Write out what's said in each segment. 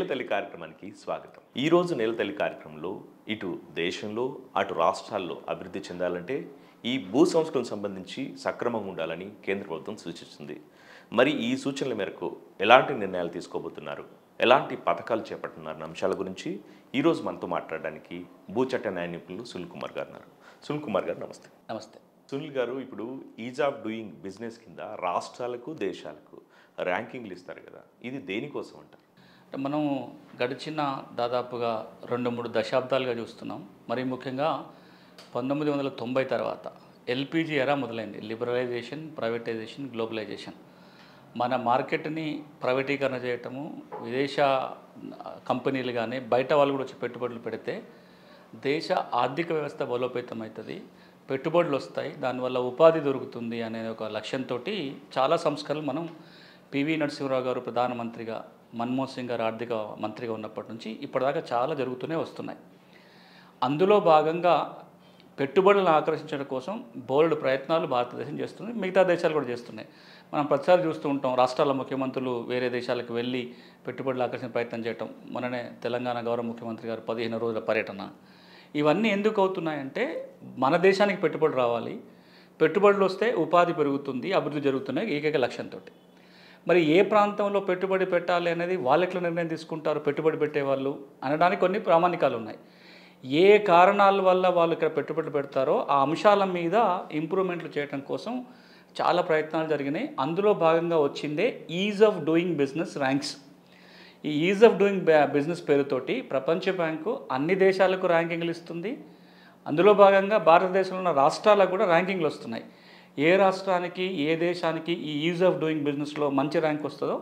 నేలతల్లి కార్యక్రమానికి స్వాగతం. ఈరోజు నేలతల్లి కార్యక్రమంలో ఇటు దేశంలో అటు రాష్ట్రాల్లో అభివృద్ధి చెందాలంటే ఈ భూ సంస్కరణకు సంబంధించి సక్రమంగా ఉండాలని కేంద్ర ప్రభుత్వం సూచిస్తుంది. మరి ఈ సూచనల మేరకు ఎలాంటి నిర్ణయాలు తీసుకోబోతున్నారు, ఎలాంటి పథకాలు చేపడుతున్నారు అంశాల గురించి ఈరోజు మనతో మాట్లాడడానికి భూచట్ట న్యాయ నిపుణులు సునీల్ కుమార్ గారు ఉన్నారు. సునీల్ కుమార్ గారు నమస్తే. నమస్తే. సునీల్ గారు, ఇప్పుడు ఈజ్ ఆఫ్ డూయింగ్ బిజినెస్ కింద రాష్ట్రాలకు దేశాలకు ర్యాంకింగ్లు ఇస్తారు కదా, ఇది దేనికోసం అంటారు? మనం గడిచిన దాదాపుగా 2-3 దశాబ్దాలుగా చూస్తున్నాం. మరి ముఖ్యంగా 1990 తర్వాత ఎల్పిజి ఎరా మొదలైంది. Liberalisation, privatisation, globalisation. మన మార్కెట్ని ప్రైవేటీకరణ చేయటము, విదేశ కంపెనీలు కానీ బయట వాళ్ళు కూడా వచ్చి పెట్టుబడులు పెడితే దేశ ఆర్థిక వ్యవస్థ బలోపేతం అవుతుంది, పెట్టుబడులు వస్తాయి, దానివల్ల ఉపాధి దొరుకుతుంది అనే ఒక లక్ష్యంతో చాలా సంస్కరణలు మనం పివి నరసింహరావు గారు ప్రధానమంత్రిగా, మన్మోహన్ సింగ్ గారు ఆర్థిక మంత్రిగా ఉన్నప్పటి నుంచి ఇప్పటిదాకా చాలా జరుగుతూనే వస్తున్నాయి. అందులో భాగంగా పెట్టుబడులను ఆకర్షించడం కోసం బోల్డ్ ప్రయత్నాలు భారతదేశం చేస్తుంది, మిగతా దేశాలు కూడా చేస్తున్నాయి. మనం ప్రతిసారి చూస్తూ ఉంటాం, రాష్ట్రాల ముఖ్యమంత్రులు వేరే దేశాలకు వెళ్ళి పెట్టుబడులు ఆకర్షించే ప్రయత్నం చేయటం. మొన్ననే తెలంగాణ గౌరవ ముఖ్యమంత్రి గారు 15 రోజుల పర్యటన. ఇవన్నీ ఎందుకు అవుతున్నాయంటే మన దేశానికి పెట్టుబడి రావాలి, పెట్టుబడులు వస్తే ఉపాధి పెరుగుతుంది, అభివృద్ధి జరుగుతున్నాయి ఏకైక లక్ష్యంతో. మరి ఏ ప్రాంతంలో పెట్టుబడి పెట్టాలి అనేది వాళ్ళు ఎట్లా నిర్ణయం తీసుకుంటారు, పెట్టుబడి పెట్టేవాళ్ళు అనడానికి కొన్ని ప్రామాణికాలు ఉన్నాయి. ఏ కారణాల వల్ల వాళ్ళు ఇక్కడ పెట్టుబడి పెడతారో ఆ అంశాల మీద ఇంప్రూవ్మెంట్లు చేయడం కోసం చాలా ప్రయత్నాలు జరిగినాయి. అందులో భాగంగా వచ్చిందే is of doing business ranks. ఈ ఈజ్ ఆఫ్ డూయింగ్ బిజినెస్ పేరుతోటి ప్రపంచ బ్యాంకు అన్ని దేశాలకు ర్యాంకింగ్లు ఇస్తుంది. అందులో భాగంగా భారతదేశంలో ఉన్న రాష్ట్రాలకు కూడా ర్యాంకింగ్లు వస్తున్నాయి. ఏ రాష్ట్రానికి, ఏ దేశానికి ఈ ఈజ్ ఆఫ్ డూయింగ్ బిజినెస్లో మంచి ర్యాంక్ వస్తుందో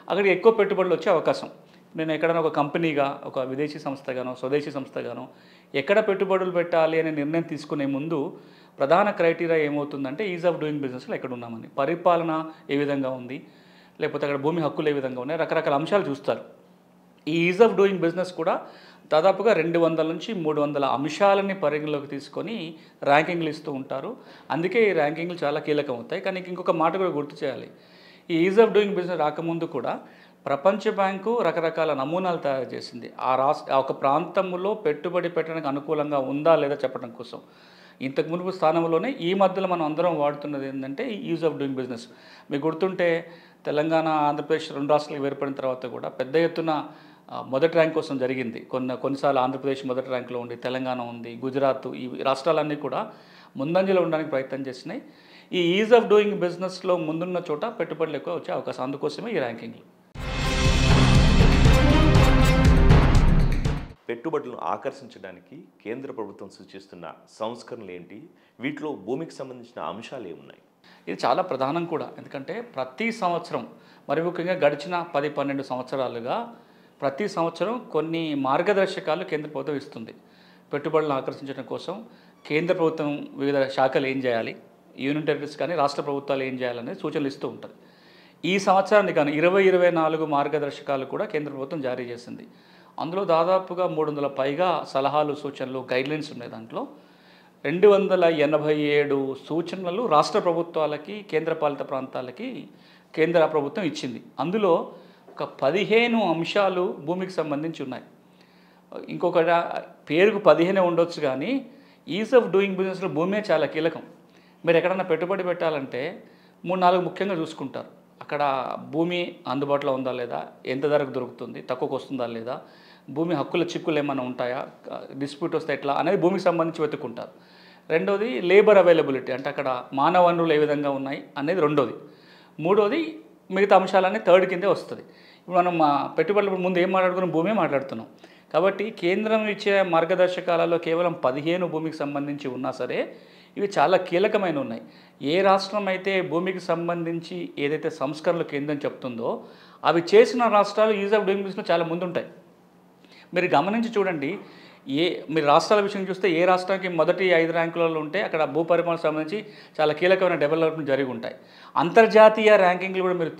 అక్కడికి ఎక్కువ పెట్టుబడులు వచ్చే అవకాశం. నేను ఎక్కడైనా ఒక కంపెనీగా, ఒక విదేశీ సంస్థగానో స్వదేశీ సంస్థగానో ఎక్కడ పెట్టుబడులు పెట్టాలి అనే నిర్ణయం తీసుకునే ముందు ప్రధాన క్రైటీరియా ఏమవుతుందంటే ఈజ్ ఆఫ్ డూయింగ్ బిజినెస్లో ఎక్కడ ఉన్నామని, పరిపాలన ఏ విధంగా ఉంది, లేకపోతే అక్కడ భూమి హక్కులు ఏ విధంగా ఉన్నాయి, రకరకాల అంశాలు చూస్తారు. ఈ ఈజ్ ఆఫ్ డూయింగ్ బిజినెస్ కూడా దాదాపుగా 200 నుంచి 300 అంశాలని పరిగణలోకి తీసుకొని ర్యాంకింగ్లు ఇస్తూ ఉంటారు. అందుకే ఈ ర్యాంకింగ్లు చాలా కీలకం అవుతాయి. కానీ ఇంకొక మాట కూడా గుర్తు చేయాలి, ఈ ఈజ్ ఆఫ్ డూయింగ్ బిజినెస్ రాకముందు కూడా ప్రపంచ బ్యాంకు రకరకాల నమూనాలు తయారు చేసింది. ఒక ప్రాంతంలో పెట్టుబడి పెట్టడానికి అనుకూలంగా ఉందా లేదా చెప్పడం కోసం. ఇంతకు మునుపు స్థానంలోనే ఈ మధ్యలో మనం అందరం వాడుతున్నది ఏంటంటే ఈజ్ ఆఫ్ డూయింగ్ బిజినెస్. మీకు గుర్తుంటే తెలంగాణ, ఆంధ్రప్రదేశ్ 2 రాష్ట్రాలకు ఏర్పడిన తర్వాత కూడా పెద్ద ఎత్తున మొదటి ర్యాంక్ కోసం జరిగింది. కొన్నిసార్లు ఆంధ్రప్రదేశ్ మొదటి ర్యాంకులో ఉంది, తెలంగాణ ఉంది, గుజరాత్, ఈ రాష్ట్రాలన్నీ కూడా ముందంజలో ఉండడానికి ప్రయత్నం చేసినాయి. ఈ ఈజ్ ఆఫ్ డూయింగ్ బిజినెస్లో ముందున్న చోట పెట్టుబడులు ఎక్కువ వచ్చే అవకాశం, అందుకోసమే ఈ ర్యాంకింగ్లు. పెట్టుబడులను ఆకర్షించడానికి కేంద్ర ప్రభుత్వం సూచిస్తున్న సంస్కరణలు ఏంటి, వీటిలో భూమికి సంబంధించిన అంశాలు ఏమున్నాయి? ఇది చాలా ప్రధానం కూడా. ఎందుకంటే ప్రతి సంవత్సరం, మరి ముఖ్యంగా గడిచిన 10-12 సంవత్సరాలుగా ప్రతి సంవత్సరం కొన్ని మార్గదర్శకాలు కేంద్ర ప్రభుత్వం ఇస్తుంది. పెట్టుబడులను ఆకర్షించడం కోసం కేంద్ర ప్రభుత్వం వివిధ శాఖలు ఏం చేయాలి, యూనియన్ టెరిటరీస్ కానీ రాష్ట్ర ప్రభుత్వాలు ఏం చేయాలనేది సూచనలు ఇస్తూ ఉంటుంది. ఈ సంవత్సరానికి కానీ 2024 మార్గదర్శకాలు కూడా కేంద్ర ప్రభుత్వం జారీ చేసింది. అందులో దాదాపుగా 300 పైగా సలహాలు, సూచనలు, గైడ్లైన్స్ ఉన్నాయి. దాంట్లో 287 సూచనలు రాష్ట్ర ప్రభుత్వాలకి, కేంద్రపాలిత ప్రాంతాలకి కేంద్ర ప్రభుత్వం ఇచ్చింది. అందులో ఒక 15 అంశాలు భూమికి సంబంధించి ఉన్నాయి. ఇంకొక పేరుకు 15 ఉండొచ్చు, కానీ ఈజ్ ఆఫ్ డూయింగ్ బిజినెస్లో భూమే చాలా కీలకం. మీరు ఎక్కడన్నా పెట్టుబడి పెట్టాలంటే 3-4 ముఖ్యంగా చూసుకుంటారు. అక్కడ భూమి అందుబాటులో ఉందా లేదా, ఎంత ధరకు దొరుకుతుంది, తక్కువకు వస్తుందా లేదా, భూమి హక్కుల చిక్కులు ఏమైనా ఉంటాయా, డిస్ప్యూట్ వస్తే ఎట్లా అనేది భూమికి సంబంధించి వెతుక్కుంటారు. రెండోది లేబర్ అవైలబిలిటీ, అంటే అక్కడ మానవ వనరులు ఏ విధంగా ఉన్నాయి అనేది రెండోది. మూడోది మిగతా అంశాలన్నీ థర్డ్ కిందే వస్తుంది. ఇప్పుడు మనం పెట్టుబడుల ముందు ఏం మాట్లాడుకున్నాం, భూమే మాట్లాడుతున్నాం. కాబట్టి కేంద్రం ఇచ్చే మార్గదర్శకాలలో కేవలం 15 భూమికి సంబంధించి ఉన్నా సరే ఇవి చాలా కీలకమైన ఉన్నాయి. ఏ రాష్ట్రం అయితే భూమికి సంబంధించి ఏదైతే సంస్కరణలు కేంద్రం చెప్తుందో అవి చేసిన రాష్ట్రాలు ఈజ్ ఆఫ్ డూయింగ్ బిజినెస్లో చాలా ముందుంటాయి. మీరు గమనించి చూడండి, మీరు రాష్ట్రాల విషయం చూస్తే ఏ రాష్ట్రానికి మొదటి 5 ర్యాంకులలో ఉంటే అక్కడ భూ పరిపాలనకు సంబంధించి చాలా కీలకమైన డెవలప్మెంట్ జరిగి ఉంటాయి. అంతర్జాతీయ ర్యాంకింగ్లు కూడా మీరు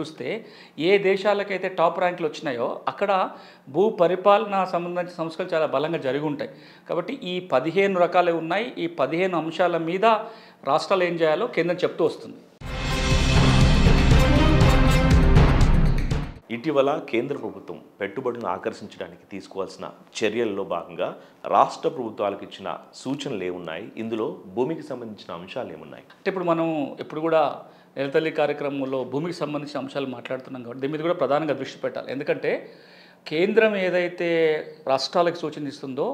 చూస్తే ఏ దేశాలకైతే టాప్ ర్యాంకులు వచ్చినాయో అక్కడ భూ పరిపాలన సంబంధించిన సంస్కరణలు చాలా బలంగా జరిగి ఉంటాయి. కాబట్టి ఈ 15 రకాలు ఉన్నాయి. ఈ 15 అంశాల మీద రాష్ట్రాలు ఏం చేయాలో కేంద్రం చెప్తూ వస్తుంది. ఇటీవల కేంద్ర ప్రభుత్వం పెట్టుబడులను ఆకర్షించడానికి తీసుకోవాల్సిన చర్యల్లో భాగంగా రాష్ట్ర ప్రభుత్వాలకు ఇచ్చిన సూచనలు ఏమున్నాయి, ఇందులో భూమికి సంబంధించిన అంశాలు ఏమున్నాయి? అంటే ఇప్పుడు మనం ఇప్పుడు కూడా నెలతల్లి కార్యక్రమంలో భూమికి సంబంధించిన అంశాలు మాట్లాడుతున్నాం కాబట్టి దీని మీద కూడా ప్రధానంగా దృష్టి పెట్టాలి. ఎందుకంటే కేంద్రం ఏదైతే రాష్ట్రాలకు సూచన ఇస్తుందో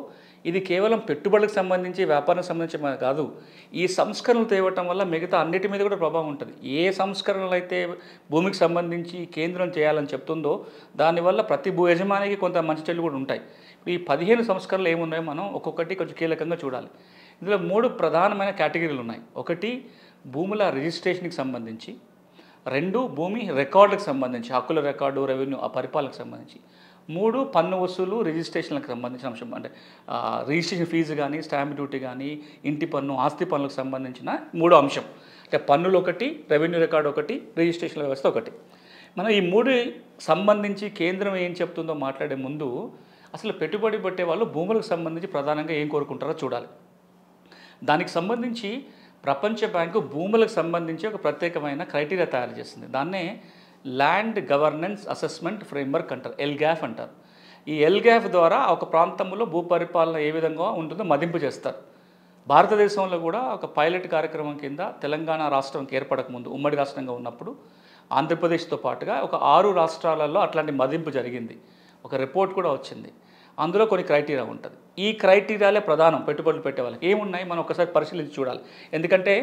ఇది కేవలం పెట్టుబడులకు సంబంధించి వ్యాపారానికి సంబంధించి కాదు. ఈ సంస్కరణలు తేవటం వల్ల మిగతా అన్నిటి మీద కూడా ప్రభావం ఉంటుంది. ఏ సంస్కరణలు అయితే భూమికి సంబంధించి కేంద్రం చేయాలని చెప్తుందో దానివల్ల ప్రతి భూ యజమానికి కొంత మంచి చెల్లు కూడా ఉంటాయి. ఈ 15 సంస్కరణలు ఏమున్నాయో మనం ఒక్కొక్కటి కొంచెం కీలకంగా చూడాలి. ఇందులో 3 ప్రధానమైన కేటగిరీలు ఉన్నాయి. ఒకటి భూముల రిజిస్ట్రేషన్కి సంబంధించి, 2 భూమి రికార్డులకు సంబంధించి, హక్కుల రికార్డు, రెవెన్యూ ఆ పరిపాలనకు సంబంధించి, 3 పన్ను వసూలు రిజిస్ట్రేషన్లకు సంబంధించిన అంశం. అంటే రిజిస్ట్రేషన్ ఫీజు కానీ, స్టాంప్ డ్యూటీ కానీ, ఇంటి పన్ను, ఆస్తి పన్నులకు సంబంధించిన 3వ అంశం. అంటే పన్నులు ఒకటి, రెవెన్యూ రికార్డు ఒకటి, రిజిస్ట్రేషన్ వ్యవస్థ ఒకటి. మనం ఈ 3 సంబంధించి కేంద్రం ఏం చెప్తుందో మాట్లాడే ముందు అసలు పెట్టుబడి పెట్టే వాళ్ళు భూములకు సంబంధించి ప్రధానంగా ఏం కోరుకుంటారో చూడాలి. దానికి సంబంధించి ప్రపంచ బ్యాంకు భూములకు సంబంధించి ఒక ప్రత్యేకమైన క్రైటీరియా తయారు చేస్తుంది. దాన్నే ల్యాండ్ గవర్నెన్స్ అసెస్మెంట్ ఫ్రేమ్వర్క్ అంటారు, ఎల్గ్యాఫ్ అంటారు. ఈ ఎల్గ్యాఫ్ ద్వారా ఒక ప్రాంతంలో భూపరిపాలన ఏ విధంగా ఉంటుందో మదింపు చేస్తారు. భారతదేశంలో కూడా ఒక పైలట్ కార్యక్రమం కింద తెలంగాణ రాష్ట్రంకి ఏర్పడకముందు ఉమ్మడి రాష్ట్రంగా ఉన్నప్పుడు ఆంధ్రప్రదేశ్తో పాటుగా ఒక 6 రాష్ట్రాలలో అట్లాంటి మదింపు జరిగింది. ఒక రిపోర్ట్ కూడా వచ్చింది. అందులో కొన్ని క్రైటీరియా ఉంటుంది. ఈ క్రైటీరియాలే ప్రధానం పెట్టుబడులు పెట్టే వాళ్ళకి. ఏమున్నాయి మనం ఒకసారి పరిశీలించి చూడాలి. ఎందుకంటే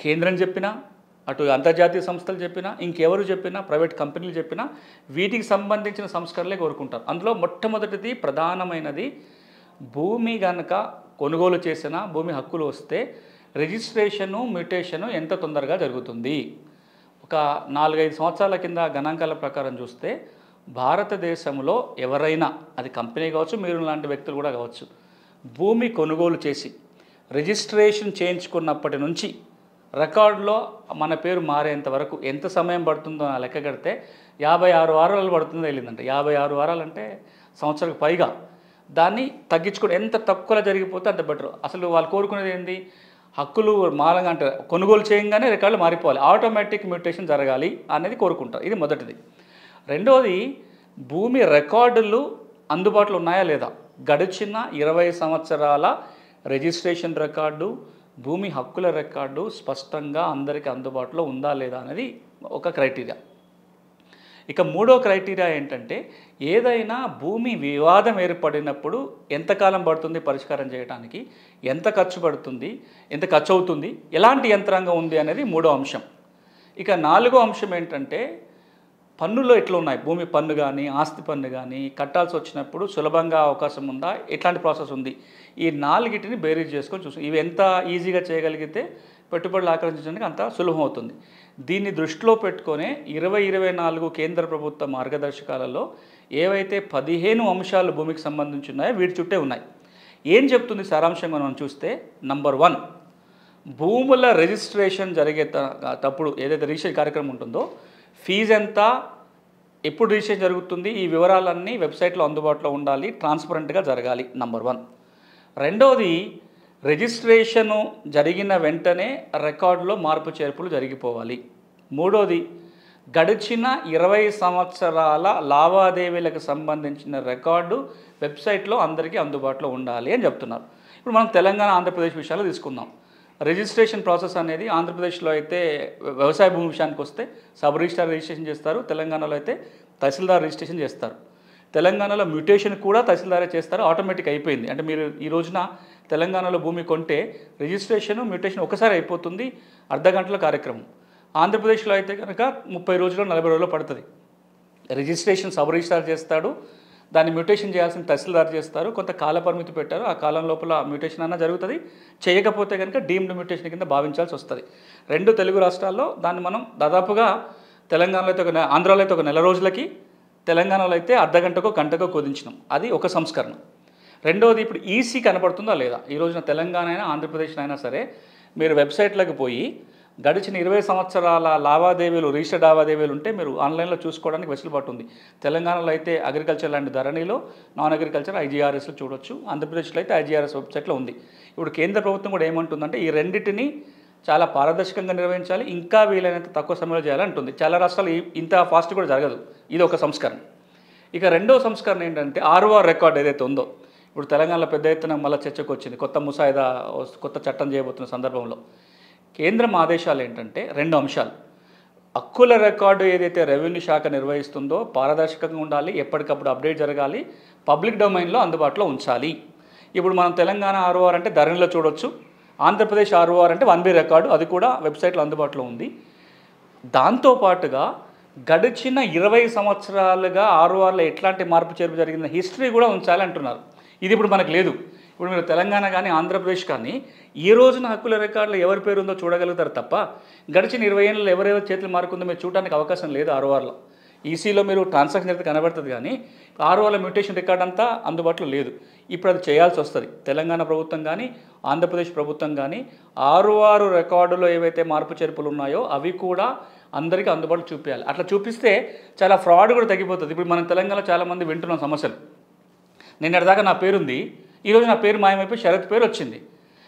కేంద్రం చెప్పినా, అటు అంతర్జాతీయ సంస్థలు చెప్పినా, ఇంకెవరు చెప్పినా, ప్రైవేట్ కంపెనీలు చెప్పినా వీటికి సంబంధించిన సంస్కరణలే కోరుకుంటారు. అందులో మొట్టమొదటిది ప్రధానమైనది భూమి కనుక కొనుగోలు చేసిన భూమి హక్కులు వస్తే రిజిస్ట్రేషను, మ్యూటేషను ఎంత తొందరగా జరుగుతుంది. ఒక 4-5 సంవత్సరాల కింద గణాంకాల ప్రకారం చూస్తే భారతదేశంలో ఎవరైనా, అది కంపెనీ కావచ్చు, మీరు లాంటి వ్యక్తులు కూడా కావచ్చు, భూమి కొనుగోలు చేసి రిజిస్ట్రేషన్ చేయించుకున్నప్పటి నుంచి రికార్డులో మన పేరు మారేంత వరకు ఎంత సమయం పడుతుందో నా లెక్క కడితే 56 వారాలు పడుతుందో వెళ్ళిందంటే. 56 వారాలు అంటే సంవత్సరానికి పైగా. దాన్ని తగ్గించుకోవడం ఎంత తక్కువలో జరిగిపోతే అంత బెటర్. అసలు వాళ్ళు కోరుకునేది ఏంటి? హక్కులు మారంగా అంటే కొనుగోలు చేయగానే రికార్డులు మారిపోవాలి, ఆటోమేటిక్ మ్యూటేషన్ జరగాలి అనేది కోరుకుంటారు. ఇది మొదటిది. రెండవది భూమి రికార్డులు అందుబాటులో ఉన్నాయా లేదా, గడిచిన 20 సంవత్సరాల రిజిస్ట్రేషన్ రికార్డు, భూమి హక్కుల రికార్డు స్పష్టంగా అందరికీ అందుబాటులో ఉందా లేదా అనేది ఒక క్రైటీరియా. ఇక 3వ క్రైటీరియా ఏంటంటే ఏదైనా భూమి వివాదం ఏర్పడినప్పుడు ఎంతకాలం పడుతుంది పరిష్కారం చేయడానికి, ఎంత ఖర్చు పడుతుంది, ఎంత ఖర్చు అవుతుంది, ఎలాంటి యంత్రాంగం ఉంది అనేది 3వ అంశం. ఇక 4వ అంశం ఏంటంటే పన్నులో ఎట్లా ఉన్నాయి, భూమి పన్ను కానీ, ఆస్తి పన్ను కానీ కట్టాల్సి వచ్చినప్పుడు సులభంగా అవకాశం ఉందా, ఎట్లాంటి ప్రాసెస్ ఉంది. ఈ 4టిని బేరీజ్ చేసుకొని చూస్తాం. ఇవి ఎంత ఈజీగా చేయగలిగితే పెట్టుబడులు ఆకర్షించడానికి అంత సులభం అవుతుంది. దీన్ని దృష్టిలో పెట్టుకొని 2024 కేంద్ర ప్రభుత్వ మార్గదర్శకాలలో ఏవైతే 15 అంశాలు భూమికి సంబంధించి ఉన్నాయో వీటి చుట్టే ఉన్నాయి. ఏం చెప్తుంది సారాంశంగా మనం చూస్తే, నంబర్ 1, భూముల రిజిస్ట్రేషన్ జరిగేటప్పుడు ఏదైతే రిజిస్ట్రేషన్ కార్యక్రమం ఉంటుందో ఫీజు ఎంత, ఎప్పుడు రిజిస్ట్రేషన్ జరుగుతుంది, ఈ వివరాలన్నీ వెబ్సైట్లో అందుబాటులో ఉండాలి, ట్రాన్స్పరెంట్గా జరగాలి. నంబర్ 1. రెండవది రిజిస్ట్రేషను జరిగిన వెంటనే రికార్డులో మార్పు చేర్పులు జరిగిపోవాలి. మూడోది గడిచిన 20 సంవత్సరాల లావాదేవీలకు సంబంధించిన రికార్డు వెబ్సైట్లో అందరికీ అందుబాటులో ఉండాలి అని చెప్తున్నారు. ఇప్పుడు మనం తెలంగాణ, ఆంధ్రప్రదేశ్ విషయాలు తీసుకుందాం. రిజిస్ట్రేషన్ ప్రాసెస్ అనేది ఆంధ్రప్రదేశ్లో అయితే వ్యవసాయ భూమి విషయానికి వస్తే సబ్ రిజిస్ట్రార్ రిజిస్ట్రేషన్ చేస్తారు, తెలంగాణలో అయితే తహసీల్దార్ రిజిస్ట్రేషన్ చేస్తారు. తెలంగాణలో మ్యూటేషన్ కూడా తహసీల్దారే చేస్తారు, ఆటోమేటిక్ అయిపోయింది. అంటే మీరు ఈ రోజున తెలంగాణలో భూమి కొంటే రిజిస్ట్రేషను, మ్యూటేషన్ ఒకసారి అయిపోతుంది, అర్ధగంటల కార్యక్రమం. ఆంధ్రప్రదేశ్లో అయితే కనుక 30 రోజులు 40 రోజులు పడుతుంది. రిజిస్ట్రేషన్ సబ్ రిజిస్ట్రార్ చేస్తాడు, దాన్ని మ్యూటేషన్ చేయాల్సిన తహసీల్దార్ చేస్తారు. కొంత కాల పరిమితి పెట్టారు, ఆ కాలం లోపల మ్యూటేషన్ అన్న జరుగుతుంది. చేయకపోతే కనుక డీమ్డ్ మ్యూటేషన్ కింద భావించాల్సి వస్తుంది. 2 తెలుగు రాష్ట్రాల్లో దాన్ని మనం దాదాపుగా తెలంగాణలో అయితే ఆంధ్రాలో అయితే ఒక నెల రోజులకి, తెలంగాణలో అయితే అర్ధగంటకో గంటకో కుదించినాం. అది ఒక సంస్కరణ. రెండవది ఇప్పుడు ఈసీ కనపడుతుందా లేదా. ఈ రోజున తెలంగాణ అయినా ఆంధ్రప్రదేశ్ అయినా సరే మీరు వెబ్సైట్లకు పోయి గడిచిన 20 సంవత్సరాల లావాదేవీలు, రిజిస్టర్డ్ లావాదేవీలు ఉంటే మీరు ఆన్లైన్లో చూసుకోవడానికి వెసులుబాటు ఉంది. తెలంగాణలో అయితే అగ్రికల్చర్ ల్యాండ్ ధరణిలో, నాన్ అగ్రికల్చర్ ఐజీఆర్ఎస్లో చూడొచ్చు. ఆంధ్రప్రదేశ్లో అయితే ఐజీఆర్ఎస్ వెబ్సైట్లో ఉంది. ఇప్పుడు కేంద్ర ప్రభుత్వం కూడా ఏమంటుందంటే ఈ రెండింటిని చాలా పారదర్శకంగా నిర్వహించాలి, ఇంకా వీలైనంత తక్కువ సమయంలో చేయాలంటుంది. చాలా రాష్ట్రాలు ఇంత ఫాస్ట్ కూడా జరగదు. ఇది ఒక సంస్కరణ. ఇక రెండో సంస్కరణ ఏంటంటే ఆర్ఓఆర్ రికార్డ్ ఏదైతే ఉందో, ఇప్పుడు తెలంగాణలో పెద్ద ఎత్తున మళ్ళీ చర్చకు వచ్చింది, కొత్త ముసాయిదా కొత్త చట్టం చేయబోతున్న సందర్భంలో కేంద్రం ఆదేశాలు ఏంటంటే 2 అంశాలు. హక్కుల రికార్డు ఏదైతే రెవెన్యూ శాఖ నిర్వహిస్తుందో పారదర్శకంగా ఉండాలి, ఎప్పటికప్పుడు అప్డేట్ జరగాలి, పబ్లిక్ డొమైన్లో అందుబాటులో ఉంచాలి. ఇప్పుడు మనం తెలంగాణ ఆర్ఓఆర్ అంటే ధరణిలో చూడొచ్చు, ఆంధ్రప్రదేశ్ ఆర్ఓఆర్ అంటే 1B రికార్డు, అది కూడా వెబ్సైట్లో అందుబాటులో ఉంది. దాంతోపాటుగా గడిచిన 20 సంవత్సరాలుగా ఆర్ఓఆర్లో ఎట్లాంటి మార్పు చేర్పు జరిగిన హిస్టరీ కూడా ఉంచాలి అంటున్నారు. ఇది ఇప్పుడు మనకు లేదు. ఇప్పుడు మీరు తెలంగాణ కానీ ఆంధ్రప్రదేశ్ కానీ ఈ రోజున హక్కుల రికార్డులో ఎవరి పేరు ఉందో చూడగలుగుతారు తప్ప గడిచిన 20 ఏళ్ళలో ఎవరెవరి చేతులు మార్కుందో మీరు చూడడానికి అవకాశం లేదు. ఆర్ఓఆర్లో ఈసీలో మీరు ట్రాన్సాక్షన్ అయితే కనబడుతుంది, కానీ ఆర్ఓఆర్లో మ్యూటేషన్ రికార్డ్ అంతా అందుబాటులో లేదు. ఇప్పుడు అది చేయాల్సి వస్తుంది. తెలంగాణ ప్రభుత్వం కానీ ఆంధ్రప్రదేశ్ ప్రభుత్వం కానీ ఆర్ఓఆర్ రికార్డులో ఏవైతే మార్పు చేర్పులు ఉన్నాయో అవి కూడా అందరికీ అందుబాటులో చూపించాలి. అట్లా చూపిస్తే చాలా ఫ్రాడ్ కూడా తగ్గిపోతుంది. ఇప్పుడు మనం తెలంగాణలో చాలామంది వింటున్న సమస్యలు, నిన్నటిదాకా నా పేరుంది, ఈరోజు నా పేరు మాయమైపోయి శరత్ పేరు వచ్చింది.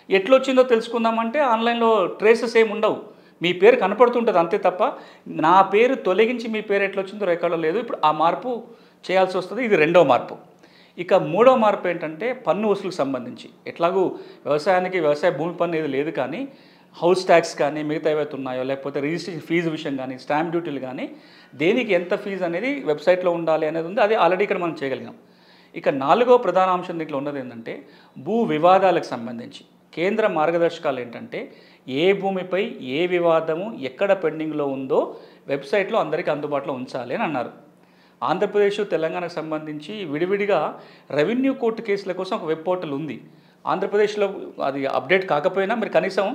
ఎట్లొచ్చిందో తెలుసుకుందామంటే ఆన్లైన్లో ట్రేసెస్ ఏమి ఉండవు, మీ పేరు కనపడుతుంటుంది అంతే తప్ప నా పేరు తొలగించి మీ పేరు ఎట్లొచ్చిందో రికార్డులో లేదు. ఇప్పుడు ఆ మార్పు చేయాల్సి వస్తుంది. ఇది రెండో మార్పు. ఇక మూడో మార్పు ఏంటంటే పన్ను వసూలుకు సంబంధించి, ఎట్లాగూ వ్యవసాయానికి వ్యవసాయ భూమి పన్ను ఏది లేదు, కానీ హౌస్ ట్యాక్స్ కానీ మిగతా ఏవైతే ఉన్నాయో, లేకపోతే రిజిస్ట్రేషన్ ఫీజు విషయం కానీ స్టాంప్ డ్యూటీలు కానీ దేనికి ఎంత ఫీజు అనేది వెబ్సైట్లో ఉండాలి అనేది ఉంది. అది ఆల్రెడీ ఇక్కడ మనం చేయగలిగాం. ఇక నాలుగో ప్రధాన అంశం దీంట్లో ఉన్నది ఏంటంటే భూ వివాదాలకు సంబంధించి కేంద్ర మార్గదర్శకాలు ఏంటంటే ఏ భూమిపై ఏ వివాదము ఎక్కడ పెండింగ్లో ఉందో వెబ్సైట్లో అందరికీ అందుబాటులో ఉంచాలి అని అన్నారు. ఆంధ్రప్రదేశ్ తెలంగాణకు సంబంధించి విడివిడిగా రెవెన్యూ కోర్టు కేసుల కోసం ఒక వెబ్ పోర్టల్ ఉంది. ఆంధ్రప్రదేశ్లో అది అప్డేట్ కాకపోయినా మీరు కనీసం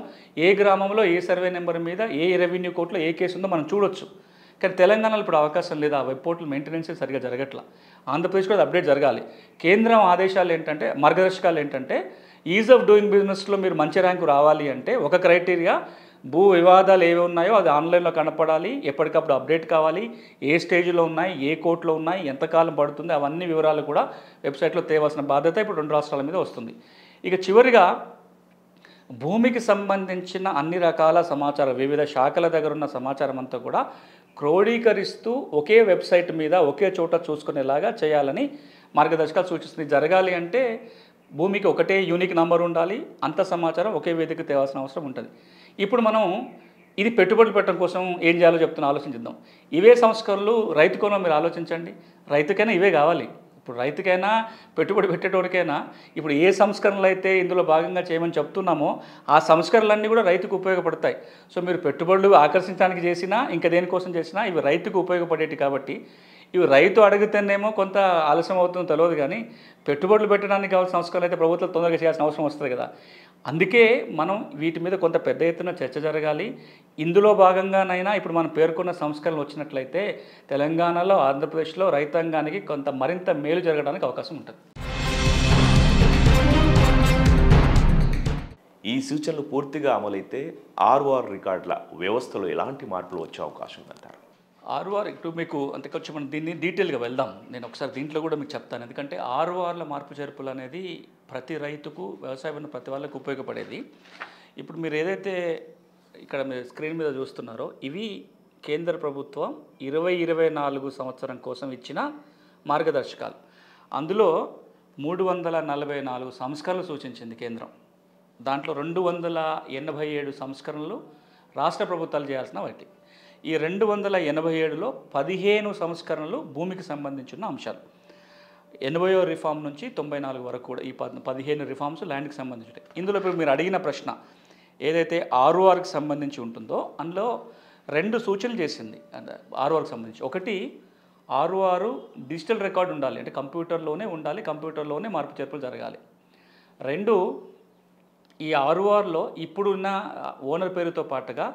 ఏ గ్రామంలో ఏ సర్వే నెంబర్ మీద ఏ రెవెన్యూ కోర్టులో ఏ కేసు ఉందో మనం చూడొచ్చు. కానీ తెలంగాణలో ఇప్పుడు అవకాశం లేదు, ఆ వెబ్ పోర్టల్ మెయింటెనెన్సే సరిగా జరగట్లా. ఆంధ్రప్రదేశ్ కూడా అప్డేట్ జరగాలి. కేంద్రం ఆదేశాలు ఏంటంటే, మార్గదర్శకాలు ఏంటంటే ఈజ్ ఆఫ్ డూయింగ్ బిజినెస్లో మీరు మంచి ర్యాంకు రావాలి అంటే ఒక క్రైటీరియా భూ వివాదాలు ఏవి ఉన్నాయో అది ఆన్లైన్లో కనపడాలి, ఎప్పటికప్పుడు అప్డేట్ కావాలి, ఏ స్టేజ్లో ఉన్నాయి, ఏ కోర్టులో ఉన్నాయి, ఎంతకాలం పడుతుంది, అవన్నీ వివరాలు కూడా వెబ్సైట్లో తేవాల్సిన బాధ్యత ఇప్పుడు 2 రాష్ట్రాల మీద వస్తుంది. ఇక చివరిగా భూమికి సంబంధించిన అన్ని రకాల సమాచారం వివిధ శాఖల దగ్గర ఉన్న సమాచారం అంతా కూడా క్రోడీకరిస్తూ ఒకే వెబ్సైట్ మీద ఒకే చోట చూసుకునేలాగా చేయాలని మార్గదర్శకాలు సూచిస్తుంది. జరగాలి అంటే భూమికి ఒకటే యూనిక్ నంబర్ ఉండాలి, అంత సమాచారం ఒకే వేదిక తేవాల్సిన అవసరం ఉంటుంది. ఇప్పుడు మనం ఇది పెట్టుబడులు పెట్టడం కోసం ఏం చేయాలో చెప్తున్నా, ఆలోచించుద్దాం. ఇవే సంస్కరణలు రైతు కోణం మీరు ఆలోచించండి. రైతుకైనా ఇవే కావాలి. ఇప్పుడు రైతుకైనా పెట్టుబడి పెట్టేటోడికైనా ఇప్పుడు ఏ సంస్కరణలు అయితే ఇందులో భాగంగా చేయమని చెప్తున్నామో ఆ సంస్కరణలన్నీ కూడా రైతుకు ఉపయోగపడతాయి. సో మీరు పెట్టుబడులు ఆకర్షించడానికి చేసినా ఇంకా దేనికోసం చేసినా ఇవి రైతుకు ఉపయోగపడేవి కాబట్టి ఇవి రైతు అడిగితేనేమో కొంత ఆలస్యం అవుతుందో తెలియదు, కానీ పెట్టుబడులు పెట్టడానికి కావాల్సిన సంస్కరణలు అయితే ప్రభుత్వం తొందరగా చేయాల్సిన అవసరం వస్తుంది కదా. అందుకే మనం వీటి మీద కొంత పెద్ద ఎత్తున చర్చ జరగాలి. ఇందులో భాగంగానైనా ఇప్పుడు మనం పేర్కొన్న సంస్కరణలు వచ్చినట్లయితే తెలంగాణలో ఆంధ్రప్రదేశ్లో రైతాంగానికి కొంత మరింత మేలు జరగడానికి అవకాశం ఉంటుంది. ఈ సూచనలు పూర్తిగా అమలైతే ఆర్ఓఆర్ రికార్డుల వ్యవస్థలో ఎలాంటి మార్పులు వచ్చే అవకాశం ఉందంటారు? ఆర్ఓఆర్ ఇప్పుడు మీకు అంతే కొంచెం మనం దీన్ని డీటెయిల్గా వెళ్దాం. నేను ఒకసారి దీంట్లో కూడా మీకు చెప్తాను. ఎందుకంటే ఆర్ఓఆర్ల మార్పు చేర్పులు అనేది ప్రతి రైతుకు వ్యవసాయం ఉన్న ప్రతి వాళ్ళకు ఉపయోగపడేది. ఇప్పుడు మీరు ఏదైతే ఇక్కడ మీరు స్క్రీన్ మీద చూస్తున్నారో ఇవి కేంద్ర ప్రభుత్వం 2024 సంవత్సరం కోసం ఇచ్చిన మార్గదర్శకాలు. అందులో 344 సంస్కరణలు సూచించింది కేంద్రం. దాంట్లో 287 సంస్కరణలు రాష్ట్ర ప్రభుత్వాలు చేయాల్సిన వాటి. ఈ 287లో 15 సంస్కరణలు భూమికి సంబంధించిన అంశాలు. 80వ రిఫార్మ్ నుంచి 94 వరకు కూడా ఈ 15 రిఫార్మ్స్ ల్యాండ్కి సంబంధించి. ఇందులో ఇప్పుడు మీరు అడిగిన ప్రశ్న ఏదైతే ఆర్ఓఆర్కి సంబంధించి ఉంటుందో అందులో 2 సూచనలు చేసింది ఆర్ఓఆర్కి సంబంధించి. ఒకటి, ఆర్ఓఆర్ డిజిటల్ రికార్డు ఉండాలి, అంటే కంప్యూటర్లోనే ఉండాలి, కంప్యూటర్లోనే మార్పు చేర్పులు జరగాలి. 2, ఈ ఆర్ఓఆర్లో ఇప్పుడున్న ఓనర్ పేరుతో పాటుగా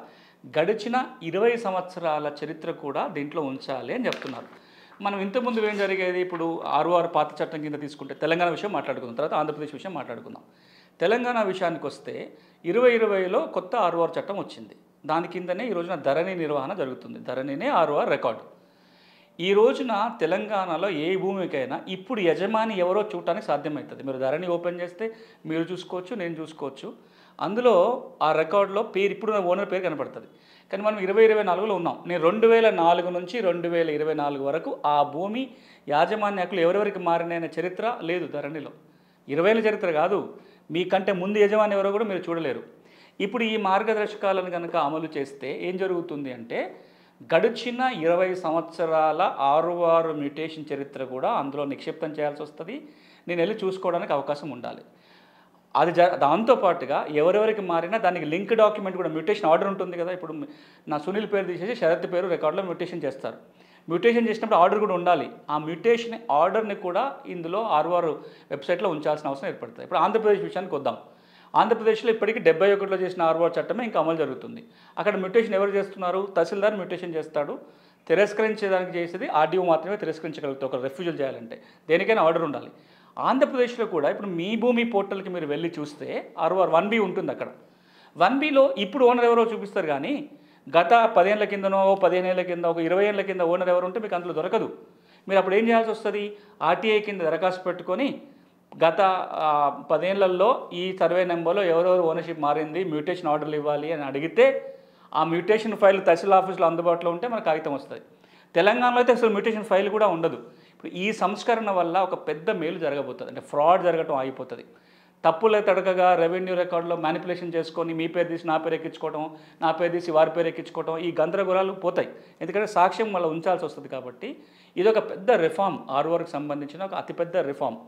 గడిచిన 20 సంవత్సరాల చరిత్ర కూడా దీంట్లో ఉంచాలి అని చెప్తున్నారు. మనం ఇంతకుముందు ఏం జరిగేది, ఇప్పుడు ఆర్ఓఆర్ పాత చట్టం కింద తీసుకుంటే తెలంగాణ విషయం మాట్లాడుకుందాం, తర్వాత ఆంధ్రప్రదేశ్ విషయం మాట్లాడుకుందాం. తెలంగాణ విషయానికి వస్తే 2020లో కొత్త ఆర్ఓఆర్ చట్టం వచ్చింది. దాని కిందనే ఈ రోజున ధరణి నిర్వహణ జరుగుతుంది. ధరణినే ఆర్ఓఆర్ రికార్డు. ఈ రోజున తెలంగాణలో ఏ భూమికైనా ఇప్పుడు యజమాని ఎవరో చూడటానికి సాధ్యమవుతుంది. మీరు ధరణి ఓపెన్ చేస్తే మీరు చూసుకోవచ్చు, నేను చూసుకోవచ్చు. అందులో ఆ రికార్డులో పేరు ఇప్పుడు ఓనర్ పేరు కనపడుతుంది. కానీ మనం 2024లో ఉన్నాం. నేను 2004 నుంచి 2024 వరకు ఆ భూమి యాజమాన్య హక్కులు ఎవరెవరికి మారినాయనే చరిత్ర లేదు ధరణిలో. 20 చరిత్ర కాదు, మీకంటే ముందు యజమాని ఎవరో కూడా మీరు చూడలేరు. ఇప్పుడు ఈ మార్గదర్శకాలను కనుక అమలు చేస్తే ఏం జరుగుతుంది అంటే గడిచిన 20 సంవత్సరాల ఆరు మ్యూటేషన్ చరిత్ర కూడా అందులో నిక్షిప్తం చేయాల్సి వస్తుంది. నేను వెళ్ళి చూసుకోవడానికి అవకాశం ఉండాలి. అది దాంతోపాటుగా ఎవరెవరికి మారినా దానికి లింక్ డాక్యుమెంట్ కూడా మ్యూటేషన్ ఆర్డర్ ఉంటుంది కదా. ఇప్పుడు నా సునీల్ పేరు తీసేసి శరత్ పేరు రికార్డులో మ్యూటేషన్ చేస్తారు. మ్యూటేషన్ చేసినప్పుడు ఆర్డర్ కూడా ఉండాలి. ఆ మ్యూటేషన్ ఆర్డర్ని కూడా ఇందులో ఆర్ఓఆర్ వెబ్సైట్లో ఉంచాల్సిన అవసరం ఏర్పడుతుంది. ఇప్పుడు ఆంధ్రప్రదేశ్ విషయానికి వద్దాం. ఆంధ్రప్రదేశ్లో ఇప్పటికీ 71లో చేసిన ఆర్ఓఆర్ చట్టమే ఇంకా అమలు జరుగుతుంది. అక్కడ మ్యూటేషన్ ఎవరు చేస్తున్నారు? తహసీల్దార్ మ్యూటేషన్ చేస్తాడు. తిరస్కరించేదానికి చేసేది ఆర్డీఓ మాత్రమే తిరస్కరించగలుగుతారు ఒక రిఫ్యూజల్ చేయాలంటే. దేనికైనా ఆర్డర్ ఉండాలి. ఆంధ్రప్రదేశ్లో కూడా ఇప్పుడు మీ భూమి పోర్టల్కి మీరు వెళ్ళి చూస్తే ఆర్ఓఆర్ 1B ఉంటుంది. అక్కడ 1Bలో ఇప్పుడు ఓనర్ ఎవరో చూపిస్తారు, కానీ గత 10 ఏళ్ల కిందనో 15 ఏళ్ల కింద ఒక 20 ఏళ్ల కింద ఓనర్ ఎవరు ఉంటే మీకు అందులో దొరకదు. మీరు అప్పుడు ఏం చేయాల్సి వస్తుంది? ఆర్టీఐ కింద దరఖాస్తు పెట్టుకొని గత 10 ఏళ్లలో ఈ సర్వే నెంబర్లో ఎవరెవరు ఓనర్షిప్ మారింది, మ్యూటేషన్ ఆర్డర్లు ఇవ్వాలి అని అడిగితే ఆ మ్యూటేషన్ ఫైల్ తహసీల్ ఆఫీస్లో అందుబాటులో ఉంటే మనకు కాగితం వస్తుంది. తెలంగాణలో అయితే అసలు మ్యూటేషన్ ఫైల్ కూడా ఉండదు. ఇప్పుడు ఈ సంస్కరణ వల్ల ఒక పెద్ద మేలు జరగబోతుంది. అంటే ఫ్రాడ్ జరగటం ఆగిపోతుంది. తప్పులే తడకగా రెవెన్యూ రికార్డులో మ్యానిపులేషన్ చేసుకొని మీ పేరు తీసి నా పేరు ఎక్కించుకోవడం, నా పేరు తీసి వారి పేరు ఎక్కించుకోవడం, ఈ గందరగోళాలు పోతాయి. ఎందుకంటే సాక్ష్యం మళ్ళీ ఉంచాల్సి వస్తుంది. కాబట్టి ఇది ఒక పెద్ద రిఫార్మ్, ఆర్ఓఆర్కి సంబంధించిన ఒక అతిపెద్ద రిఫార్మ్.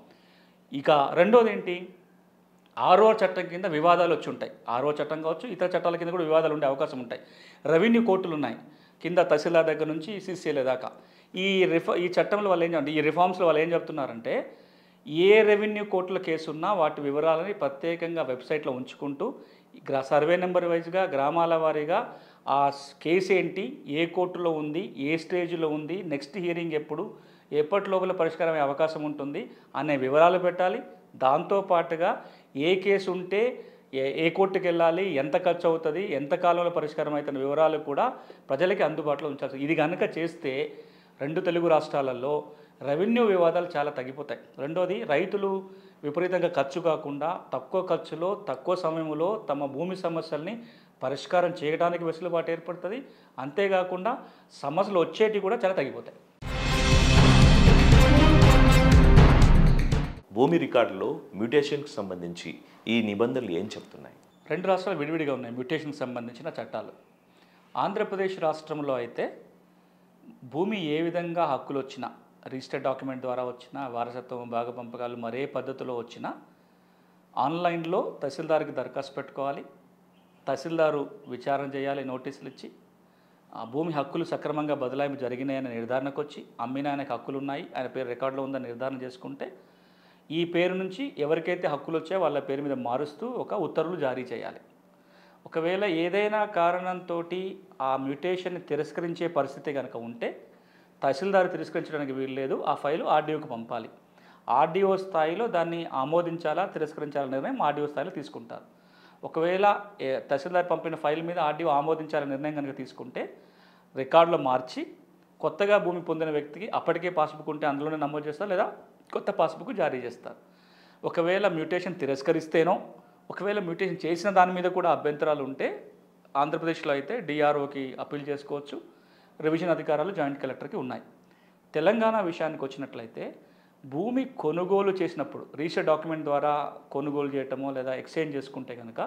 ఇక రెండోది ఏంటి? ఆర్ఓఆర్ చట్టం కింద వివాదాలు వచ్చి ఉంటాయి. ఆర్ఓఆర్ చట్టం కావచ్చు, ఇతర చట్టాల కింద కూడా వివాదాలు ఉండే అవకాశం ఉంటాయి. రెవెన్యూ కోర్టులు ఉన్నాయి కింద, తహసీల్దార్ దగ్గర నుంచి సీసీఎల్ఏ దాకా. ఈ చట్టంలో వాళ్ళు ఈ రిఫార్మ్స్లో వాళ్ళు ఏం చెప్తున్నారంటే ఏ రెవెన్యూ కోర్టుల కేసు ఉన్నా వాటి వివరాలని ప్రత్యేకంగా వెబ్సైట్లో ఉంచుకుంటూ సర్వే నెంబర్ వైజ్గా గ్రామాల వారీగా ఆ కేసు ఏంటి, ఏ కోర్టులో ఉంది, ఏ స్టేజ్లో ఉంది, నెక్స్ట్ హియరింగ్ ఎప్పటి లోపల పరిష్కారం అయ్యే అవకాశం ఉంటుంది అనే వివరాలు పెట్టాలి. దాంతోపాటుగా ఏ కేసు ఉంటే ఏ కోర్టుకు వెళ్ళాలి, ఎంత ఖర్చు అవుతుంది, ఎంత కాలంలో పరిష్కారం అవుతున్న వివరాలు కూడా ప్రజలకి అందుబాటులో ఉంచాల్సి. ఇది కనుక చేస్తే 2 తెలుగు రాష్ట్రాలలో రెవెన్యూ వివాదాలు చాలా తగ్గిపోతాయి. రెండోది, రైతులు విపరీతంగా ఖర్చు కాకుండా తక్కువ ఖర్చులో తక్కువ సమయంలో తమ భూమి సమస్యల్ని పరిష్కారం చేయడానికి వెసులుబాటు ఏర్పడుతుంది. అంతేకాకుండా సమస్యలు వచ్చేటివి కూడా చాలా తగ్గిపోతాయి. భూమి రికార్డులో మ్యూటేషన్కి సంబంధించి ఈ నిబంధనలు ఏం చెప్తున్నాయి? 2 రాష్ట్రాలు విడివిడిగా ఉన్నాయి మ్యూటేషన్కి సంబంధించిన చట్టాలు. ఆంధ్రప్రదేశ్ రాష్ట్రంలో అయితే భూమి ఏ విధంగా హక్కులు వచ్చినా, రిజిస్టర్డ్ డాక్యుమెంట్ ద్వారా వచ్చినా, వారసత్వం, భాగ పంపకాలు మరే పద్ధతిలో వచ్చినా ఆన్లైన్లో తహసీల్దార్కి దరఖాస్తు పెట్టుకోవాలి. తహసీల్దారు విచారణ చేయాలి, నోటీసులు ఇచ్చి ఆ భూమి హక్కులు సక్రమంగా బదలాయింపు జరిగినాయని నిర్ధారణకు వచ్చి అమ్మిన ఆయనకు హక్కులు ఉన్నాయి, ఆయన పేరు రికార్డులో ఉందని నిర్ధారణ చేసుకుంటే ఈ పేరు నుంచి ఎవరికైతే హక్కులు వచ్చాయో వాళ్ళ పేరు మీద మారుస్తూ ఒక ఉత్తర్వులు జారీ చేయాలి. ఒకవేళ ఏదైనా కారణంతో ఆ మ్యూటేషన్ని తిరస్కరించే పరిస్థితి కనుక ఉంటే తహసీల్దార్ తిరస్కరించడానికి వీలు లేదు, ఆ ఫైలు ఆర్డీఓకి పంపాలి. ఆర్డీఓ స్థాయిలో దాన్ని ఆమోదించాలా తిరస్కరించాలనే నిర్ణయం ఆర్డీఓ స్థాయిలో తీసుకుంటారు. ఒకవేళ తహసీల్దార్ పంపిన ఫైల్ మీద ఆర్డీఓ ఆమోదించాలనే నిర్ణయం కనుక తీసుకుంటే రికార్డులో మార్చి కొత్తగా భూమి పొందిన వ్యక్తికి అప్పటికే పాస్బుక్ ఉంటే అందులోనే నమోదు చేస్తారు, లేదా కొత్త పాస్బుక్ జారీ చేస్తారు. ఒకవేళ మ్యూటేషన్ తిరస్కరిస్తేనో, ఒకవేళ మ్యూటేషన్ చేసిన దాని మీద కూడా అభ్యంతరాలు ఉంటే ఆంధ్రప్రదేశ్లో అయితే డిఆర్ఓకి అప్పీల్ చేసుకోవచ్చు. రివిజన్ అధికారాలు జాయింట్ కలెక్టర్కి ఉన్నాయి. తెలంగాణ విషయానికి వచ్చినట్లయితే భూమి కొనుగోలు చేసినప్పుడు రిజిస్టర్ డాక్యుమెంట్ ద్వారా కొనుగోలు చేయటమో లేదా ఎక్స్చేంజ్ చేసుకుంటే కనుక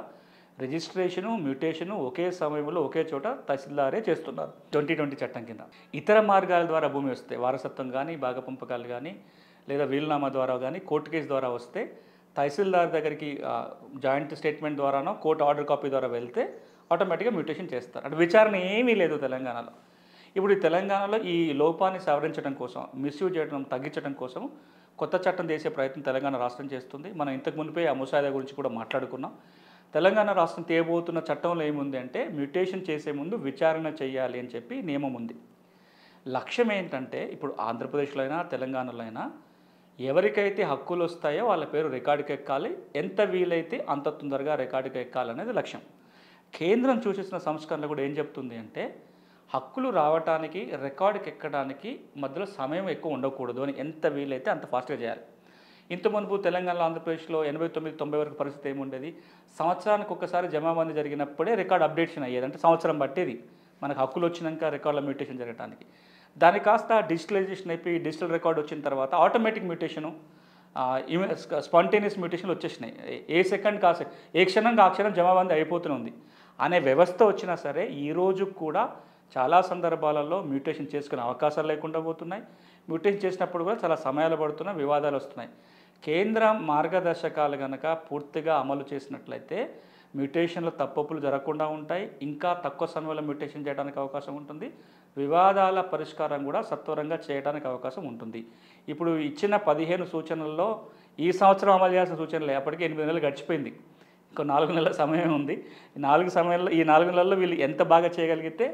రిజిస్ట్రేషను, మ్యూటేషను ఒకే సమయంలో ఒకే చోట తహసీల్దారే చేస్తున్నారు 2020 చట్టం కింద. ఇతర మార్గాల ద్వారా భూమి వస్తే, వారసత్వం కానీ, భాగపంపకాలు కానీ, లేదా వీలునామా ద్వారా కానీ, కోర్టు కేసు ద్వారా వస్తే తహసీల్దార్ దగ్గరికి జాయింట్ స్టేట్మెంట్ ద్వారానో కోర్టు ఆర్డర్ కాపీ ద్వారా వెళ్తే ఆటోమేటిక్గా మ్యూటేషన్ చేస్తారు. అంటే విచారణ ఏమీ లేదు తెలంగాణలో. ఇప్పుడు ఈ తెలంగాణలో ఈ లోపాన్ని సవరించడం కోసం, మిస్యూజ్ చేయడం తగ్గించడం కోసం కొత్త చట్టం చేసే ప్రయత్నం తెలంగాణ రాష్ట్రం చేస్తుంది. మనం ఇంతకు మునిపే ఆ ముసాయిదా గురించి కూడా మాట్లాడుకున్నాం. తెలంగాణ రాష్ట్రం తేబోతున్న చట్టంలో ఏముంది అంటే మ్యూటేషన్ చేసే ముందు విచారణ చేయాలి అని చెప్పి నియమం ఉంది. లక్ష్యం ఏంటంటే ఇప్పుడు ఆంధ్రప్రదేశ్లో అయినా తెలంగాణలో అయినా ఎవరికైతే హక్కులు వస్తాయో వాళ్ళ పేరు రికార్డుకి ఎక్కాలి, ఎంత వీలైతే అంత తొందరగా రికార్డుకి ఎక్కాలనేది లక్ష్యం. కేంద్రం సూచించిన సంస్కరణ కూడా ఏం చెప్తుంది అంటే హక్కులు రావడానికి, రికార్డుకి ఎక్కడానికి మధ్యలో సమయం ఎక్కువ ఉండకూడదు అని, ఎంత వీలైతే అంత ఫాస్ట్గా చేయాలి. ఇంత మునుపు తెలంగాణలో ఆంధ్రప్రదేశ్లో 89-90 వరకు పరిస్థితి ఏముండేది, సంవత్సరానికి ఒక్కసారి జమాబందీ జరిగినప్పుడే రికార్డ్ అప్డేషన్ అయ్యేది, అంటే సంవత్సరం పట్టేది మనకు హక్కులు వచ్చినాక రికార్డుల మ్యూటేషన్ జరగడానికి. దాని కాస్త డిజిటలైజేషన్ అయిపోయి డిజిటల్ రికార్డ్ వచ్చిన తర్వాత ఆటోమేటిక్ మ్యూటేషను, స్పాంటేనియస్ మ్యూటేషన్లు వచ్చేసినాయి. ఏ సెకండ్ కాసే ఏ క్షణంగా ఆ క్షణం జమాబందీ అయిపోతుంది అనే వ్యవస్థ వచ్చినా సరే ఈరోజు కూడా చాలా సందర్భాలలో మ్యూటేషన్ చేసుకునే అవకాశాలు లేకుండా పోతున్నాయి. మ్యూటేషన్ చేసినప్పుడు కూడా చాలా సమయాలు పడుతున్నాయి, వివాదాలు వస్తున్నాయి. కేంద్ర మార్గదర్శకాలు కనుక పూర్తిగా అమలు చేసినట్లయితే మ్యూటేషన్లు తప్పులు జరగకుండా ఉంటాయి, ఇంకా తక్కువ సమయంలో మ్యూటేషన్ చేయడానికి అవకాశం ఉంటుంది, వివాదాల పరిష్కారం కూడా సత్వరంగా చేయడానికి అవకాశం ఉంటుంది. ఇప్పుడు ఇచ్చిన 15 సూచనల్లో ఈ సంవత్సరం అమలు చేయాల్సిన సూచనలు అప్పటికే 8 నెలలు గడిచిపోయింది, ఇంకో 4 నెలల సమయం ఉంది. ఈ 4 నెలల్లో వీళ్ళు ఎంత బాగా చేయగలిగితే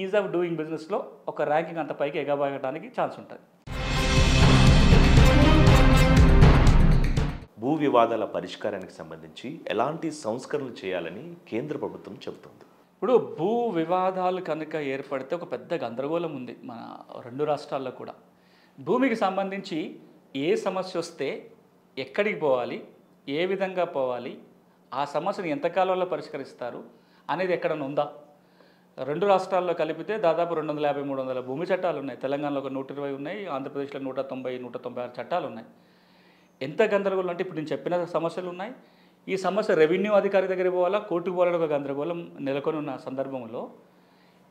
ఈజ్ ఆఫ్ డూయింగ్ బిజినెస్లో ఒక ర్యాంకింగ్ అంత పైకి ఎగబాగడానికి ఛాన్స్ ఉంటుంది. భూ వివాదాల పరిష్కారానికి సంబంధించి ఎలాంటి సంస్కరణలు చేయాలని కేంద్ర ప్రభుత్వం చెబుతుంది? ఇప్పుడు భూ వివాదాలు కనుక ఏర్పడితే ఒక పెద్ద గందరగోళం ఉంది మన 2 రాష్ట్రాల్లో కూడా. భూమికి సంబంధించి ఏ సమస్య వస్తే ఎక్కడికి పోవాలి, ఏ విధంగా పోవాలి, ఆ సమస్యను ఎంతకాలంలో పరిష్కరిస్తారు అనేది ఎక్కడన్నా ఉందా? 2 రాష్ట్రాల్లో కలిపితే దాదాపు 250-300 భూమి చట్టాలు ఉన్నాయి. తెలంగాణలో ఒక 120 ఉన్నాయి, ఆంధ్రప్రదేశ్లో 190-196 చట్టాలు ఉన్నాయి. ఎంత గందరగోళం అంటే ఇప్పుడు నేను చెప్పిన సమస్యలు ఉన్నాయి. ఈ సమస్య రెవెన్యూ అధికారి దగ్గరికి పోవాలా, కోర్టుకు పోవాలని ఒక గందరగోళం నెలకొని ఉన్న సందర్భంలో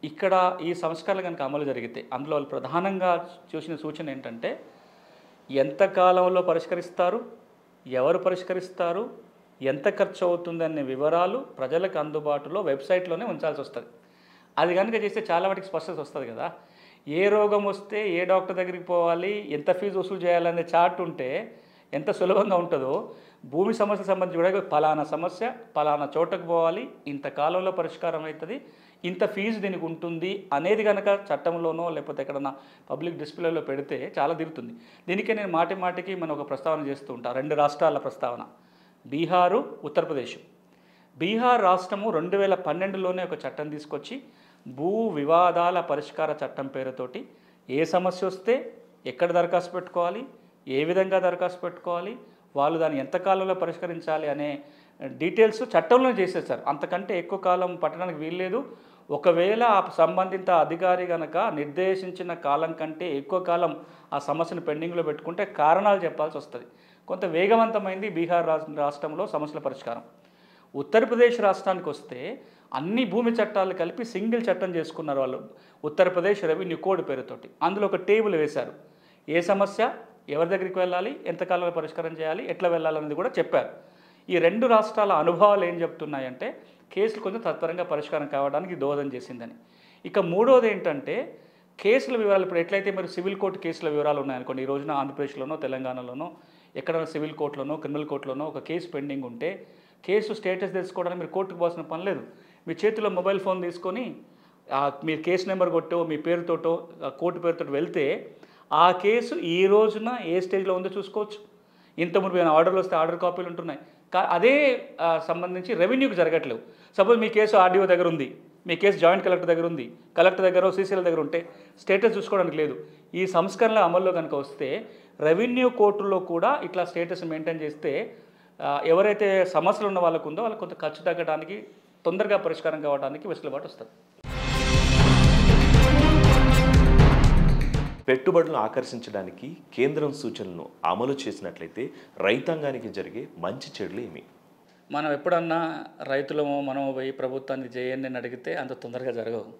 ఇక్కడ ఈ సంస్కరణలు కనుక అమలు జరిగితే అందులో వాళ్ళు ప్రధానంగా చూసిన సూచన ఏంటంటే ఎంత కాలంలో పరిష్కరిస్తారు, ఎవరు పరిష్కరిస్తారు, ఎంత ఖర్చు అవుతుంది అనే వివరాలు ప్రజలకు అందుబాటులో వెబ్సైట్లోనే ఉంచాల్సి వస్తుంది. అది కనుక చేస్తే చాలా వాటికి స్పష్టత వస్తుంది కదా. ఏ రోగం వస్తే ఏ డాక్టర్ దగ్గరికి పోవాలి, ఎంత ఫీజు వసూలు చేయాలనే చార్ట్ ఉంటే ఎంత సులభంగా ఉంటుందో భూమి సమస్యకు సంబంధించి కూడా పలానా సమస్య పలానా చోటకు పోవాలి, ఇంత కాలంలో పరిష్కారం అవుతుంది, ఇంత ఫీజు దీనికి ఉంటుంది అనేది కనుక చట్టంలోనో లేకపోతే ఎక్కడన్నా పబ్లిక్ డిస్ప్లేలో పెడితే చాలా తిరుగుతుంది. దీనికే నేను మాటికి మనం ఒక ప్రస్తావన చేస్తూ ఉంటాను, 2 రాష్ట్రాల ప్రస్తావన, బీహారు, ఉత్తరప్రదేశ్. బీహార్ రాష్ట్రము 2012లోనే ఒక చట్టం తీసుకొచ్చి భూ వివాదాల పరిష్కార చట్టం పేరుతోటి ఏ సమస్య వస్తే ఎక్కడ దరఖాస్తు పెట్టుకోవాలి, ఏ విధంగా దరఖాస్తు పెట్టుకోవాలి, వాళ్ళు దాన్ని ఎంత కాలంలో పరిష్కరించాలి అనే డీటెయిల్స్ చట్టంలో చేసేసారు. అంతకంటే ఎక్కువ కాలం పట్టడానికి వీల్లేదు. ఒకవేళ ఆ సంబంధిత అధికారి కనుక నిర్దేశించిన కాలం కంటే ఎక్కువ కాలం ఆ సమస్యను పెండింగ్లో పెట్టుకుంటే కారణాలు చెప్పాల్సి వస్తుంది. కొంత వేగవంతమైంది బీహార్ రాష్ట్రంలో సమస్యల పరిష్కారం. ఉత్తరప్రదేశ్ రాష్ట్రానికి వస్తే అన్ని భూమి చట్టాలు కలిపి సింగిల్ చట్టం చేసుకున్నారు వాళ్ళు, ఉత్తరప్రదేశ్ రెవెన్యూ కోడ్ పేరుతోటి. అందులో ఒక టేబుల్ వేశారు, ఏ సమస్య ఎవరి దగ్గరికి వెళ్ళాలి, ఎంతకాలంలో పరిష్కారం చేయాలి, ఎట్లా వెళ్ళాలనేది కూడా చెప్పారు. ఈ 2 రాష్ట్రాల అనుభవాలు ఏం చెప్తున్నాయంటే కేసులు కొంచెం తత్వరంగా పరిష్కారం కావడానికి దోహదం చేసిందని. ఇక మూడోది ఏంటంటే కేసుల వివరాలు. ఇప్పుడు ఎట్లయితే మరి సివిల్ కోర్టు కేసుల వివరాలు ఉన్నాయనుకోండి, ఈ రోజున ఆంధ్రప్రదేశ్లోనో తెలంగాణలోనో ఎక్కడైనా సివిల్ కోర్టులోనో క్రిమినల్ కోర్టులోనో ఒక కేసు పెండింగ్ ఉంటే కేసు స్టేటస్ తెలుసుకోవడానికి మీరు కోర్టుకు పోవాల్సిన పని లేదు. మీ చేతిలో మొబైల్ ఫోన్ తీసుకొని మీరు కేసు నెంబర్ కొట్టో మీ పేరుతోటో కోర్టు పేరుతో వెళ్తే ఆ కేసు ఈ రోజున ఏ స్టేజ్లో ఉందో చూసుకోవచ్చు. ఇంతకుముందు ఆర్డర్లు వస్తే ఆర్డర్ కాపీలు ఉంటున్నాయి. అదే సంబంధించి రెవెన్యూకి జరగట్లేవు. సపోజ్ మీ కేసు ఆర్డీఓ దగ్గర ఉంది, మీ కేసు జాయింట్ కలెక్టర్ దగ్గర ఉంది, కలెక్టర్ దగ్గర సీసీఎల్ దగ్గర ఉంటే స్టేటస్ చూసుకోవడానికి లేదు. ఈ సంస్కరణల అమల్లో కనుక వస్తే రెవెన్యూ కోర్టుల్లో కూడా ఇట్లా స్టేటస్ మెయింటైన్ చేస్తే ఎవరైతే సమస్యలు ఉన్న వాళ్ళకు ఉందో వాళ్ళకి కొంత ఖర్చు తగ్గడానికి, తొందరగా పరిష్కారం కావడానికి వెసులుబాటు వస్తుంది. పెట్టుబడులను ఆకర్షించడానికి కేంద్రం సూచనలను అమలు చేసినట్లయితే రైతాంగానికి జరిగే మంచి చెడులు ఏమి? మనం ఎప్పుడన్నా రైతులమో మనమో పోయి ప్రభుత్వాన్ని చేయండి అని అడిగితే అంత తొందరగా జరగవు.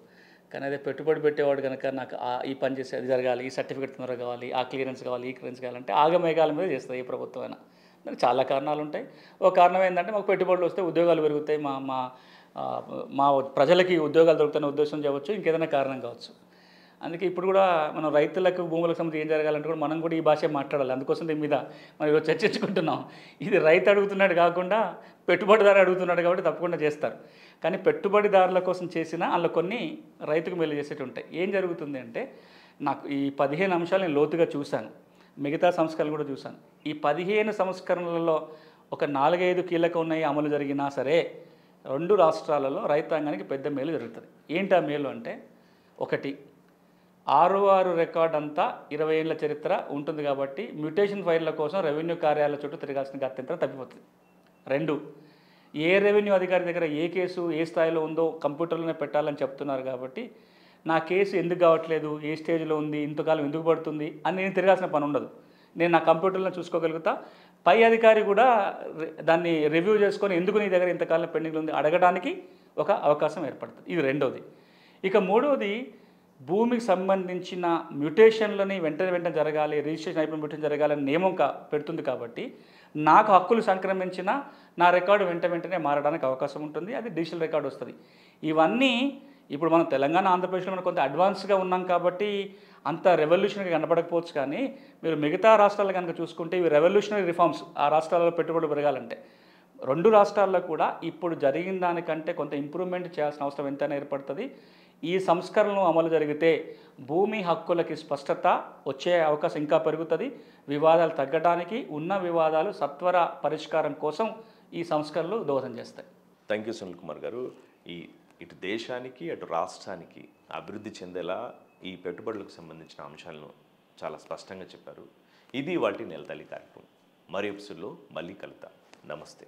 కానీ అదే పెట్టుబడి పెట్టేవాడు కనుక నాకు ఈ పని చేసి అది జరగాలి, ఈ సర్టిఫికేట్ తొందరగా కావాలి, ఆ క్లియరెన్స్ కావాలి, ఈ క్లియరెన్స్ కావాలంటే ఆగమేఘాల మీద చేస్తుంది ఏ ప్రభుత్వం అయినా. దానికి చాలా కారణాలు ఉంటాయి. ఒక కారణం ఏంటంటే మాకు పెట్టుబడులు వస్తే ఉద్యోగాలు పెరుగుతాయి, మా ప్రజలకి ఉద్యోగాలు దొరుకుతున్న ఉద్దేశం చేయవచ్చు, ఇంకేదైనా కారణం కావచ్చు. అందుకే ఇప్పుడు కూడా మనం రైతులకు భూములకు సంబంధించి ఏం జరగాలంటే కూడా మనం కూడా ఈ భాష మాట్లాడాలి. అందుకోసం దీని మీద మనం ఈరోజు చర్చించుకుంటున్నాం. ఇది రైతు అడుగుతున్నాడు కాకుండా పెట్టుబడిదారు అడుగుతున్నాడు కాబట్టి తప్పకుండా చేస్తారు. కానీ పెట్టుబడిదారుల కోసం చేసిన అందులో కొన్ని రైతుకు మేలు చేసేవి ఉంటాయి. ఏం జరుగుతుంది అంటే నాకు ఈ 15 అంశాలు నేను లోతుగా చూశాను, మిగతా సంస్కరణలు కూడా చూశాను. ఈ 15 సంస్కరణలలో ఒక 4-5 కీలక ఉన్నాయి అమలు జరిగినా సరే 2 రాష్ట్రాలలో రైతాంగానికి పెద్ద మేలు జరుగుతుంది. ఏంటి ఆ మేలు అంటే, ఒకటి ఆరు రికార్డ్ అంతా 20 ఏళ్ల చరిత్ర ఉంటుంది కాబట్టి మ్యూటేషన్ ఫైళ్ళ కోసం రెవెన్యూ కార్యాలయాల చుట్టూ తిరగాల్సిన గత్యంతరం తప్పిపోతుంది. 2, ఏ రెవెన్యూ అధికారి దగ్గర ఏ కేసు ఏ స్థాయిలో ఉందో కంప్యూటర్లోనే పెట్టాలని చెప్తున్నారు కాబట్టి నా కేసు ఎందుకు కావట్లేదు, ఏ స్టేజ్లో ఉంది, ఇంతకాలం ఎందుకు పడుతుంది అని నేను తిరగాల్సిన పని ఉండదు. నేను నా కంప్యూటర్లో చూసుకోగలుగుతా. పై అధికారి కూడా దాన్ని రివ్యూ చేసుకొని ఎందుకు నీ దగ్గర ఇంతకాలం పెండింగ్లో ఉంది అడగడానికి ఒక అవకాశం ఏర్పడుతుంది. ఇది 2వది. ఇక 3వది, భూమికి సంబంధించిన మ్యూటేషన్లని వెంటనే జరగాలి, రిజిస్ట్రేషన్ అయిపోయిన మ్యూటేషన్ జరగాలని నియమం పెడుతుంది కాబట్టి నాకు హక్కులు సంక్రమించిన నా రికార్డు వెంటనే మారడానికి అవకాశం ఉంటుంది. అది డిజిటల్ రికార్డు వస్తుంది. ఇవన్నీ ఇప్పుడు మనం తెలంగాణ ఆంధ్రప్రదేశ్లో మనం కొంత అడ్వాన్స్గా ఉన్నాం కాబట్టి అంత రెవల్యూషనరీగా కనపడకపోవచ్చు. కానీ మీరు మిగతా రాష్ట్రాలు కనుక చూసుకుంటే ఇవి రెవల్యూషనరీ రిఫార్మ్స్. ఆ రాష్ట్రాలలో పెట్టుబడులు పెరగాలంటే 2 రాష్ట్రాల్లో కూడా ఇప్పుడు జరిగిన దానికంటే కొంత ఇంప్రూవ్మెంట్ చేయాల్సిన అవసరం ఎంతైనా ఏర్పడుతుంది. ఈ సంస్కరణలు అమలు జరిగితే భూమి హక్కులకి స్పష్టత వచ్చే అవకాశం ఇంకా పెరుగుతుంది. వివాదాలు తగ్గడానికి, ఉన్న వివాదాలు సత్వర పరిష్కారం కోసం ఈ సంస్కరణలు దోహదం చేస్తాయి. థ్యాంక్ యూ సునీల్ కుమార్ గారు. ఇటు దేశానికి అటు రాష్ట్రానికి అభివృద్ధి చెందేలా ఈ పెట్టుబడులకు సంబంధించిన అంశాలను చాలా స్పష్టంగా చెప్పారు. ఇది వాటి నెల తల్లి కార్యక్రమం. మరి ఎపిసోడ్లో మళ్ళీ కలుద్దాం. నమస్తే.